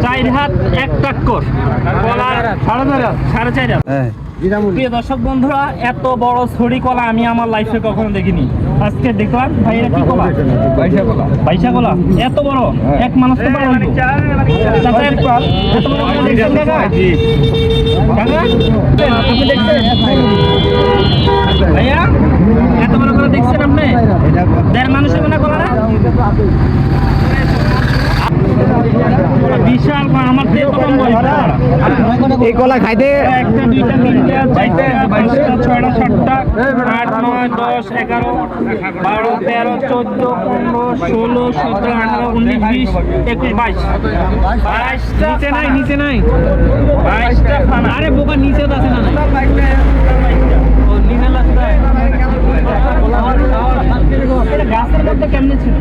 চার হাত এক টাক্কর কলা 4.5 হাত। প্রিয় দর্শক বন্ধুরা, এত বড় ছড়ি কলা আমি আমার লাইফে কখনো দেখিনি, আজকে দেখলাম। ভাই এটা কি কলা? বাইশা কলা। এত বড় এক মানুষ তো পারো। ভাইয়া এত বড় করে দেখছেন আপনি? দেড় মানুষের কোনা কলা না? বিশাল। আমার এই কলা খাইতে 1 2 3 4 5 6 7 8 9 10 11 12 13 14 15 16 17 18 19 20 21 22 নিচে নাই 22টা ফানা। আরে বোকা নিচে তো আছে না? নিচে রাস্তায় গাছের মধ্যে কেমনে ছিল?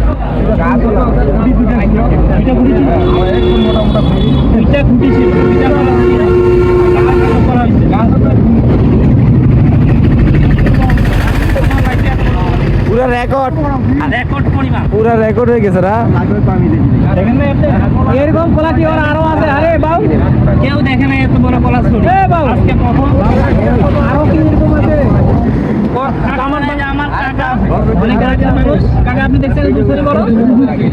পুরা রেকর্ড পরিমাণ, পুরা রেকর্ড হয়ে গেছে না? এরকম কলা কি ওর আরো আছে? আরে বাবু কেউ দেখে না এত বড় কলা ছড়ি। আজকে প্রথম। আরো কি এরকম আছে? আমার কাকা অনেক মানুষ। কাকা আপনি দেখছেন ছড়ি বড়?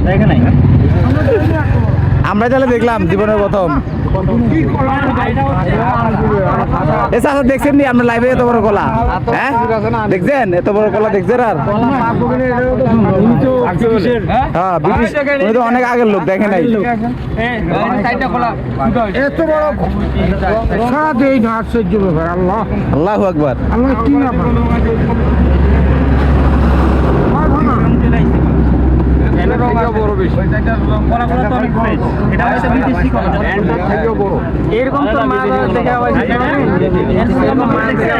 দেখে নাই। আমরা তাহলে দেখলাম জীবনের প্রথম। চাচা দেখছেন নি আপনার লাইভে এত বড় কলা? হ্যাঁ দেখছেন? এত বড় কলা দেখছেন? আর হ্যাঁ ব্রিটিশ উনি তো অনেক আগের লোক, দেখে নাই। এত বড় সারাতে এই আশ্চর্য ব্যাপার। আল্লাহ আল্লাহু আকবার। আল্লাহ কি ব্যাপার? এরকম তো মাছ দেখে